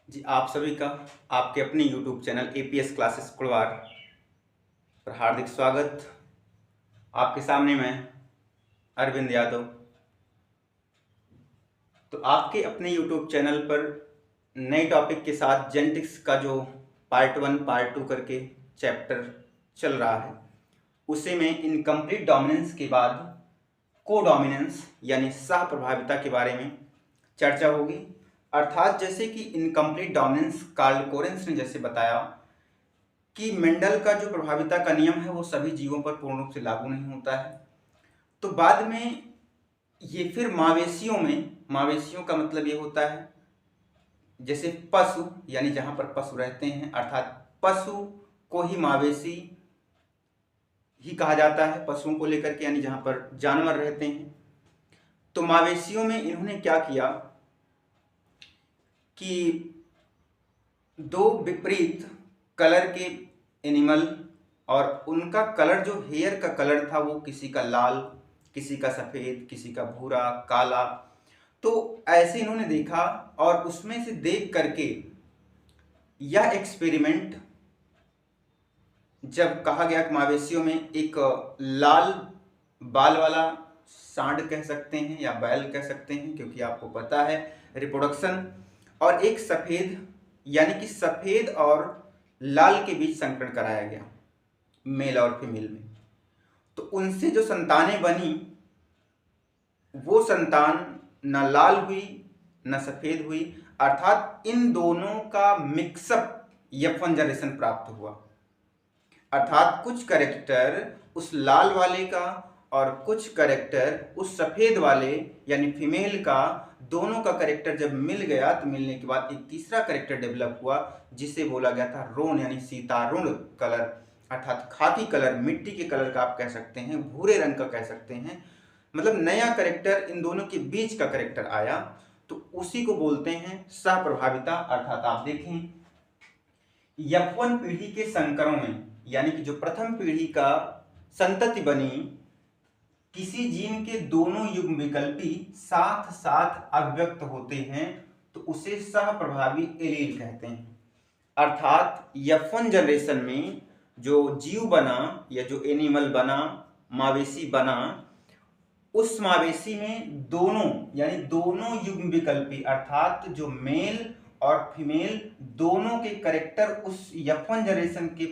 जी, आप सभी का आपके अपने YouTube channel APS classes Kurwar पर हार्दिक स्वागत। आपके सामने मैं अरविंद यादव। तो आपके अपने यूट्यूब चैनल पर नए टॉपिक के साथ जेनेटिक्स का जो पार्ट 1 पार्ट 2 करके चैप्टर चल रहा है, उसे में इनकम्प्लीट डोमिनेंस के बाद कोडोमिनेंस यानी सह प्रभाविता के बारे में चर्चा होगी। अर्थात जैसे कि इनकम्प्लीट डोमिनेंस कार्ल कोरेंस ने जैसे बताया कि मेंडल का जो प्रभाविता का नियम है वो सभी जीवों पर पूर्ण रूप से लागू नहीं होता है। तो बाद में ये फिर मावेशियों का मतलब ये होता है जैसे पशु यानी जहाँ पर पशु रहते हैं, अर्थात पशु को ही मावेशी ही कहा जाता है, पशुओं को लेकर के, यानी जहाँ पर जानवर रहते हैं। तो मावेशियों में इन्होंने क्या किया कि दो विपरीत कलर के एनिमल, और उनका कलर जो हेयर का कलर था वो किसी का लाल, किसी का सफ़ेद, किसी का भूरा, काला। तो ऐसे इन्होंने देखा और उसमें से देख करके यह एक्सपेरिमेंट जब कहा गया कि मवेशियों में एक लाल बाल वाला सांड कह सकते हैं या बैल कह सकते हैं, क्योंकि आपको पता है रिप्रोडक्शन, और एक सफ़ेद यानी कि सफ़ेद और लाल के बीच संकरण कराया गया मेल और फीमेल में। तो उनसे जो संतानें बनी वो संतान न लाल हुई न सफ़ेद हुई, अर्थात इन दोनों का मिक्सअप F1 जनरेशन प्राप्त हुआ। अर्थात कुछ कैरेक्टर उस लाल वाले का और कुछ कैरेक्टर उस सफ़ेद वाले यानी फीमेल का, दोनों का कैरेक्टर जब मिल गया तो मिलने के बाद एक तीसरा कैरेक्टर डेवलप हुआ जिसे बोला गया था रोन यानी सीतारुण कलर, अर्थात खाकी कलर, मिट्टी के कलर का आप कह सकते हैं, भूरे रंग का कह सकते हैं। मतलब नया कैरेक्टर इन दोनों के बीच का कैरेक्टर आया, तो उसी को बोलते हैं सह प्रभाविता। अर्थात आप देखें F1 पीढ़ी के संकरों में, यानी कि जो प्रथम पीढ़ी का संतति बनी, किसी जीन के दोनों युग्म विकल्पी साथ साथ अभिव्यक्त होते हैं तो उसे सह प्रभावी एलील कहते हैं। अर्थात F1 जनरेशन में जो जीव बना या जो एनिमल बना, मवेशी बना, उस मवेशी में दोनों यानी दोनों युग्म विकल्पी अर्थात जो मेल और फीमेल दोनों के कैरेक्टर उस F1 जनरेशन के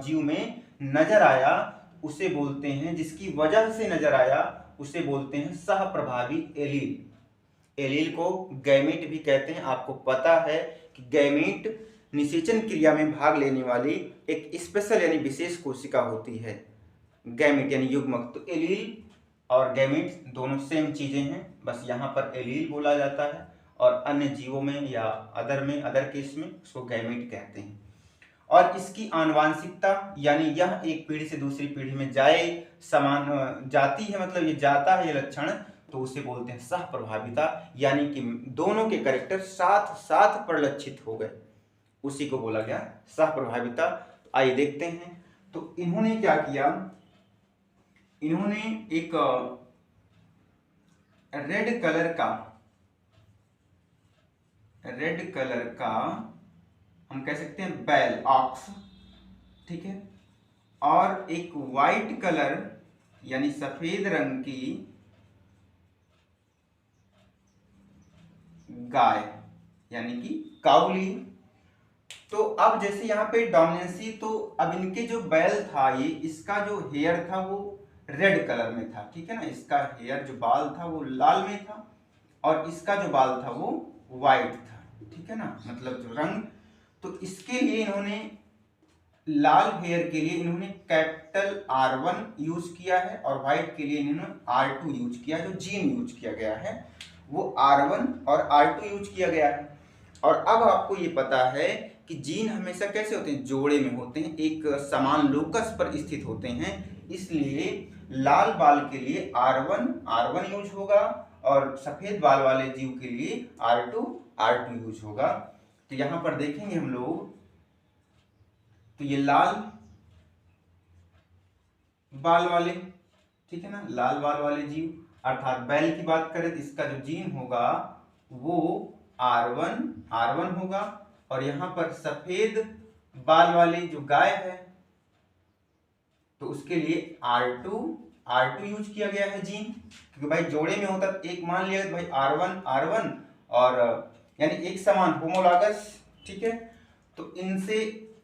जीव में नजर आया, उसे बोलते हैं, जिसकी वजह से नजर आया उसे बोलते हैं सह प्रभावी एलील। एलील को गैमीट भी कहते हैं। आपको पता है कि गैमीट निषेचन क्रिया में भाग लेने वाली एक स्पेशल यानी विशेष कोशिका होती है, गैमीट यानी युग्मक। तो एलील और गैमीट दोनों सेम चीजें हैं, बस यहाँ पर एलील बोला जाता है और अन्य जीवों में या अदर केस में उसको गैमीट कहते हैं। और इसकी आनुवांशिकता यानी यह एक पीढ़ी से दूसरी पीढ़ी में जाती है, मतलब ये जाता है ये लक्षण, तो उसे बोलते हैं सह प्रभाविता, यानी कि दोनों के कैरेक्टर साथ साथ परिलक्षित हो गए, उसी को बोला गया सह प्रभाविता। तो आइए देखते हैं। तो इन्होंने क्या किया, इन्होंने एक रेड कलर का हम कह सकते हैं बैल, ऑक्स, ठीक है, और एक वाइट कलर यानी सफेद रंग की गाय यानी कि काउली। तो अब जैसे यहाँ पे डोमिनेंसी, तो अब इनके जो बैल था, ये इसका जो हेयर था वो रेड कलर में था, ठीक है ना, इसका हेयर जो बाल था वो लाल में था और इसका जो बाल था वो वाइट था, ठीक है ना, मतलब जो रंग। तो इसके लिए इन्होंने लाल हेयर के लिए इन्होंने कैपिटल R1 यूज किया है और व्हाइट के लिए इन्होंने R2 यूज किया, जो जीन यूज किया गया है वो R1 और R2 यूज किया गया है। और अब आपको ये पता है कि जीन हमेशा कैसे होते हैं, जोड़े में होते हैं, एक समान लोकस पर स्थित होते हैं, इसलिए लाल बाल के लिए R1 यूज होगा और सफेद बाल वाले जीव के लिए R2 यूज होगा। तो यहां पर देखेंगे हम लोग, तो ये लाल बाल वाले, ठीक है ना, लाल बाल वाले जीव, अर्थात बैल की बात करें तो इसका जो जीन होगा वो R1 होगा और यहाँ पर सफेद बाल वाली जो गाय है तो उसके लिए R2 यूज किया गया है जीन, क्योंकि भाई जोड़े में होता तो एक मान लिया भाई R1 और यानी एक समान होमोलॉगस, ठीक है। तो इनसे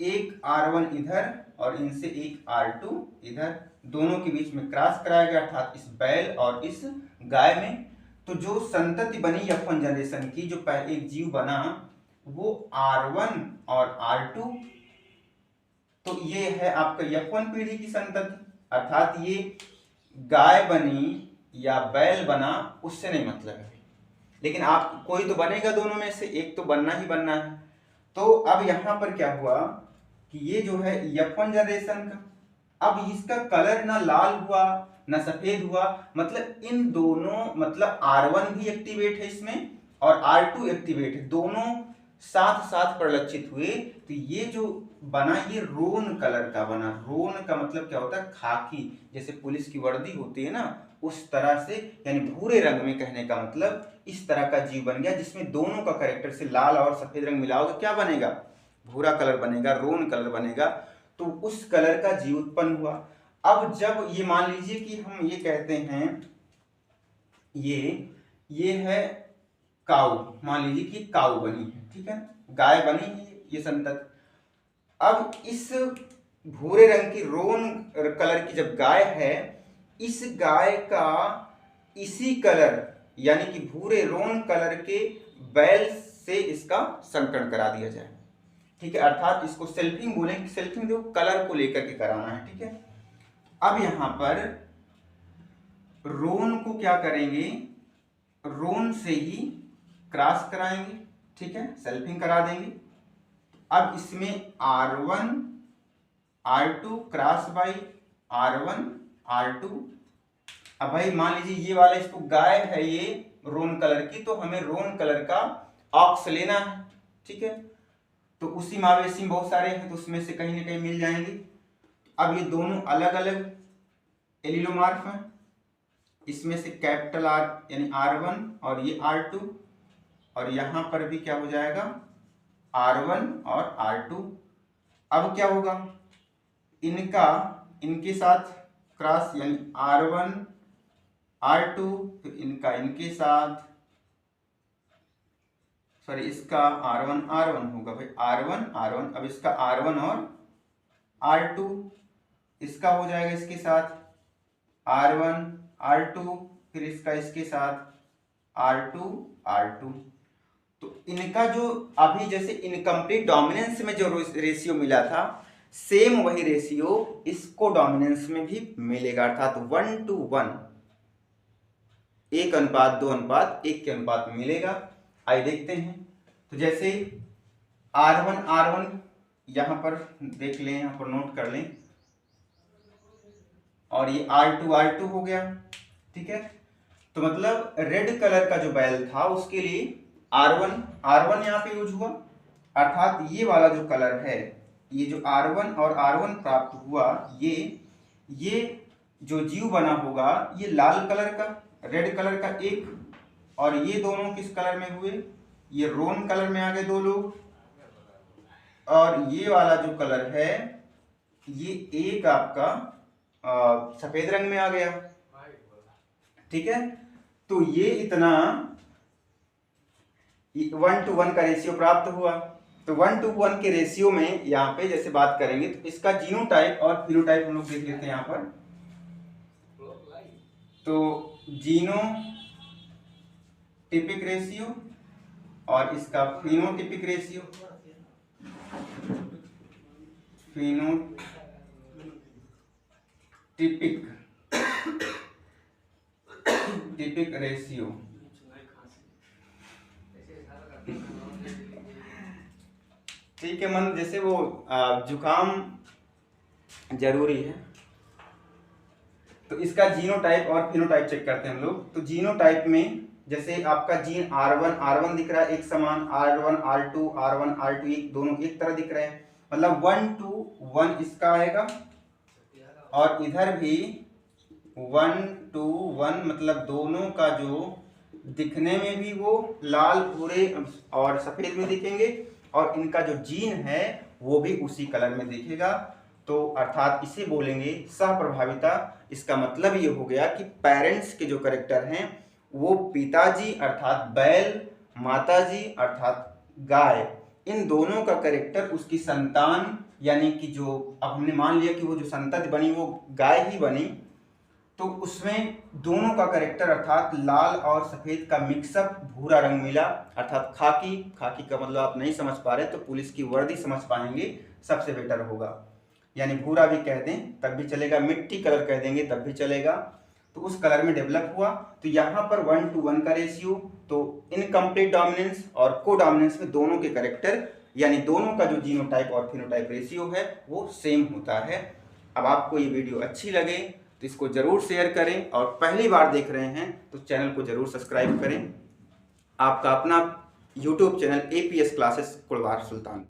एक R1 इधर और इनसे एक R2 इधर, दोनों के बीच में क्रॉस कराया गया अर्थात इस बैल और इस गाय में। तो जो संतति बनी F1 जनरेशन की, जो पहले एक जीव बना वो R1 और R2, तो ये है आपका F1 पीढ़ी की संतति, अर्थात ये गाय बनी या बैल बना उससे नहीं मतलब है, लेकिन आप कोई तो बनेगा दोनों में से, एक तो बनना ही बनना है। तो अब यहाँ पर क्या हुआ कि ये जो है F1 जनरेशन का, अब इसका कलर ना लाल हुआ ना सफेद हुआ, मतलब इन दोनों, मतलब R1 भी एक्टिवेट है इसमें और R2 एक्टिवेट है, दोनों साथ साथ परिलक्षित हुए। तो ये जो बना ये रोन कलर का बना। रोन का मतलब क्या होता है? खाकी, जैसे पुलिस की वर्दी होती है ना, उस तरह से, यानी भूरे रंग में, कहने का मतलब इस तरह का जीव बन गया जिसमें दोनों का कैरेक्टर से लाल और सफेद रंग मिलाओगे क्या बनेगा? भूरा कलर बनेगा, रोन कलर बनेगा। तो उस कलर का जीव उत्पन्न हुआ। अब जब ये मान लीजिए कि हम ये कहते हैं ये है काऊ, मान लीजिए कि काऊ बनी है, ठीक है, गाय बनी है ये संतति। अब इस भूरे रंग की रोन कलर की जब गाय है, इस गाय का इसी कलर यानी कि भूरे रोन कलर के बैल से इसका संकरण करा दिया जाए, ठीक है, अर्थात इसको सेल्फिंग बोलेंगे। सेल्फिंग जो कलर को लेकर के कराना है, ठीक है। अब यहां पर रोन को क्या करेंगे? रोन से ही क्रॉस कराएंगे, ठीक है, सेल्फिंग करा देंगे। अब इसमें R1 R2 cross by R1 R2। अब भाई मान लीजिए ये वाला इसको गाय है ये रोन कलर की, तो हमें रोन कलर का ऑक्स लेना है, ठीक है। तो उसी मवेशी में बहुत सारे हैं तो उसमें से कहीं ना कहीं मिल जाएंगे। अब ये दोनों अलग अलग एलिलोमार्फ हैं, इसमें से कैपिटल R यानी R1 और ये R2, और यहां पर भी क्या हो जाएगा? R1 और R2। अब क्या होगा? इनके साथ क्रॉस यानी R1 R2, तो इनका इनके साथ, सॉरी इसका R1 R1 होगा भाई, R1 R1। अब इसका R1 और R2, इसका हो जाएगा इसके साथ R1 R2, फिर इसका इसके साथ R2 R2। तो इनका जो अभी जैसे इनकम्प्लीट डोमिनेंस में जो रेशियो मिला था, सेम वही रेशियो इसको डोमिनेंस में भी मिलेगा, अर्थात 1:1, 1:2:1 के अनुपात में मिलेगा। आइए देखते हैं। तो जैसे R1 यहां पर देख लें, यहां पर नोट कर लें, और ये R2 हो गया, ठीक है। तो मतलब रेड कलर का जो बैल था उसके लिए R1 यहाँ पे यूज हुआ, अर्थात ये वाला जो कलर है, ये जो R1 और R1 प्राप्त हुआ, ये जो जीव बना होगा ये लाल कलर का, रेड कलर का एक, और ये दोनों किस कलर में हुए? ये रोन कलर में आ गए दो लोग, और ये वाला जो कलर है ये एक आपका सफेद रंग में आ गया, ठीक है। तो ये इतना 1:1 का रेशियो प्राप्त हुआ। तो 1:1 के रेशियो में यहाँ पे जैसे बात करेंगे तो इसका जीनोटाइप और फिनोटाइप हम लोग देख लेते हैं यहाँ पर। तो जीनोटिपिक रेशियो और इसका फिनोटिपिक रेशियो, टिपिक रेशियो, ठीक है। मन जैसे वो जुकाम जरूरी है, तो इसका जीनोटाइप और फिनोटाइप चेक करते हैं हम लोग। तो जीनोटाइप में जैसे आपका जीन R1 दिख रहा है एक समान, R1 R2 एक दोनों एक तरह दिख रहे हैं, मतलब 1:1 इसका आएगा, और इधर भी 1:1, मतलब दोनों का जो दिखने में भी वो लाल भूरे और सफेद में दिखेंगे, और इनका जो जीन है वो भी उसी कलर में दिखेगा। तो अर्थात इसे बोलेंगे सहप्रभाविता। इसका मतलब ये हो गया कि पेरेंट्स के जो कैरेक्टर हैं वो पिताजी अर्थात बैल, माताजी अर्थात गाय, इन दोनों का कैरेक्टर उसकी संतान यानी कि जो अब हमने मान लिया कि वो जो संतति बनी वो गाय ही बनी, तो उसमें दोनों का कैरेक्टर अर्थात लाल और सफ़ेद का मिक्सअप भूरा रंग मिला अर्थात खाकी। खाकी का मतलब आप नहीं समझ पा रहे तो पुलिस की वर्दी समझ पाएंगे, सबसे बेटर होगा। यानी भूरा भी कह दें तब भी चलेगा, मिट्टी कलर कह देंगे तब भी चलेगा। तो उस कलर में डेवलप हुआ। तो यहाँ पर 1:1 का रेशियो, तो इनकम्प्लीट डोमिनेंस और को डोमिनेंस में दोनों के कैरेक्टर यानी दोनों का जो जीनोटाइप और फिनोटाइप रेशियो है वो सेम होता है। अब आपको ये वीडियो अच्छी लगे तो इसको ज़रूर शेयर करें और पहली बार देख रहे हैं तो चैनल को ज़रूर सब्सक्राइब करें। आपका अपना YouTube channel APS classes Kudwar सुल्तान।